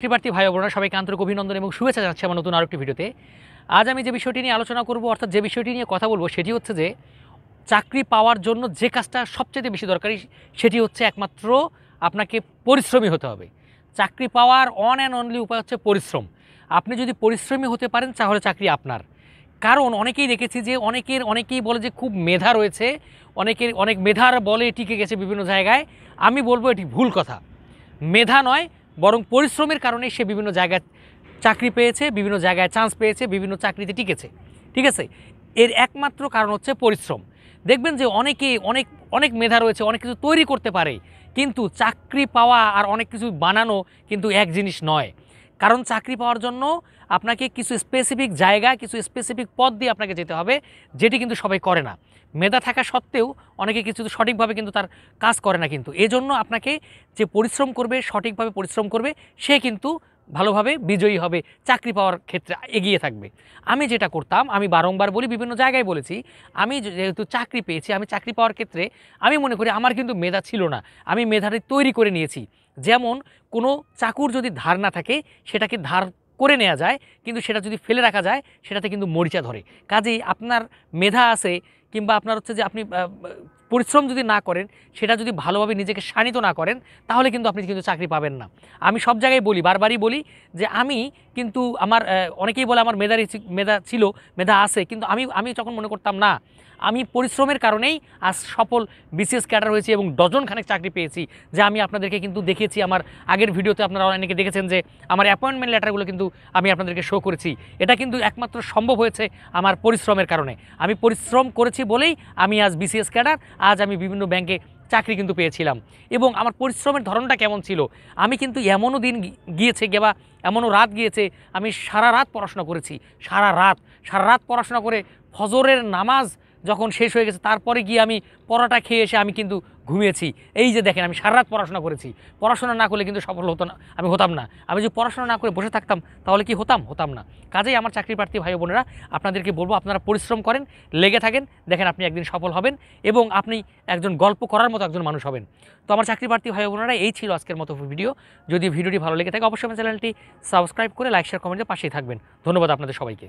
চাকরিপ্রার্থী ভাই বোনেরা সবাইকে আন্তরিক অভিনন্দন এবং শুভেচ্ছা জানাচ্ছি আমার নতুন আরেকটি ভিডিওতে। আজ আমি যে বিষয়টি নিয়ে আলোচনা করব অর্থাৎ যে বিষয়টি নিয়ে কথা বলবো সেটি হচ্ছে যে চাকরি পাওয়ার জন্য যে কাজটা সবচেয়ে বেশি দরকারি সেটি হচ্ছে একমাত্র আপনাকে পরিশ্রমী হতে হবে। চাকরি পাওয়ার অন অ্যান্ড অনলি উপায় হচ্ছে পরিশ্রম। আপনি যদি পরিশ্রমী হতে পারেন তাহলে চাকরি আপনার। কারণ অনেকেই দেখেছি যে অনেকেই বলে যে খুব মেধা রয়েছে, অনেক মেধার বলে টিকে গেছে বিভিন্ন জায়গায়। আমি বলবো এটি ভুল কথা। মেধা নয়, বরং পরিশ্রমের কারণে সে বিভিন্ন জায়গায় চাকরি পেয়েছে, বিভিন্ন জায়গায় চান্স পেয়েছে, বিভিন্ন চাকরিতে টিকেছে। ঠিক আছে, এর একমাত্র কারণ হচ্ছে পরিশ্রম। দেখবেন যে অনেক অনেক মেধা রয়েছে, অনেক কিছু তৈরি করতে পারে, কিন্তু চাকরি পাওয়া আর অনেক কিছু বানানো কিন্তু এক জিনিস নয়। কারণ চাকরি পাওয়ার জন্য আপনাকে কিছু স্পেসিফিক জায়গা, কিছু স্পেসিফিক পদ দিয়ে আপনাকে যেতে হবে, যেটি কিন্তু সবাই করে না। মেধা থাকা সত্ত্বেও অনেকে কিছু সঠিকভাবে কিন্তু তার কাজ করে না। কিন্তু এজন্য আপনাকে যে পরিশ্রম করবে, সঠিকভাবে পরিশ্রম করবে, সে কিন্তু ভালোভাবে বিজয়ী হবে, চাকরি পাওয়ার ক্ষেত্রে এগিয়ে থাকবে। আমি যেটা করতাম, আমি বারংবার বলি, বিভিন্ন জায়গায় বলেছি, আমি যেহেতু চাকরি পেয়েছি, আমি চাকরি পাওয়ার ক্ষেত্রে আমি মনে করি আমার কিন্তু মেধা ছিল না, আমি মেধাটি তৈরি করে নিয়েছি। যেমন কোনো চাকুর যদি ধার না থাকে সেটাকে ধার করে নেওয়া যায়, কিন্তু সেটা যদি ফেলে রাখা যায় সেটাতে কিন্তু মরিচা ধরে। কাজেই আপনার মেধা আছে, কিংবা আপনার হচ্ছে যে আপনি পরিশ্রম যদি না করেন, সেটা যদি ভালোভাবে নিজেকে শানিত না করেন, তাহলে কিন্তু আপনি কিন্তু চাকরি পাবেন না। আমি সব জায়গায় বলি, বারবারই বলি যে আমি কিন্তু আমার অনেকেই বলে আমার মেধা ছিল, মেধা আছে, কিন্তু আমি তখন মনে করতাম না, আমি পরিশ্রমের কারণেই আজ সফল বিসিএস ক্যাডার হয়েছি এবং ডজনখানেক চাকরি পেয়েছি। যা আমি আপনাদেরকে কিন্তু দেখিয়েছি, আমার আগের ভিডিওতে আপনারা অনেকে দেখেছেন যে আমার অ্যাপয়েন্টমেন্ট লেটারগুলো কিন্তু আমি আপনাদেরকে শো করেছি। এটা কিন্তু একমাত্র সম্ভব হয়েছে আমার পরিশ্রমের কারণে। আমি পরিশ্রম করেছি বলেই আমি আজ বিসিএস ক্যাডার, আজ আমি বিভিন্ন ব্যাংকে চাকরি কিন্তু পেয়েছিলাম। এবং আমার পরিশ্রমের ধরনটা কেমন ছিল, আমি কিন্তু এমনও দিন গিয়েছে বা এমনও রাত গিয়েছে, আমি সারা রাত পড়াশোনা করেছি। সারা রাত পড়াশোনা করে ফজরের নামাজ যখন শেষ হয়ে গেছে, তারপরে গিয়ে আমি পরোটা খেয়ে এসে আমি কিন্তু ঘুমিয়েছি। এই যে দেখেন, আমি সারা রাত পড়াশোনা করেছি। পড়াশোনা না করলে কিন্তু সফল আমি হতাম না। আমি যদি পড়াশোনা না করে বসে থাকতাম তাহলে কি হতাম না। কাজেই আমার চাকরি প্রার্থী ভাই বোনেরা, আপনাদেরকে বলবো, আপনারা পরিশ্রম করেন, লেগে থাকেন, দেখেন আপনি একদিন সফল হবেন এবং আপনি একজন গল্প করার মতো একজন মানুষ হবেন। তো আমার চাকরি প্রার্থী ভাই বোনেরা, এই ছিল আজকের মতো ভিডিও। যদি ভিডিওটি ভালো লেগে থাকে অবশ্যই আমার চ্যানেলটি সাবস্ক্রাইব করে লাইক শেয়ার কমেন্টের পাশেই থাকবেন। ধন্যবাদ আপনাদের সবাইকে।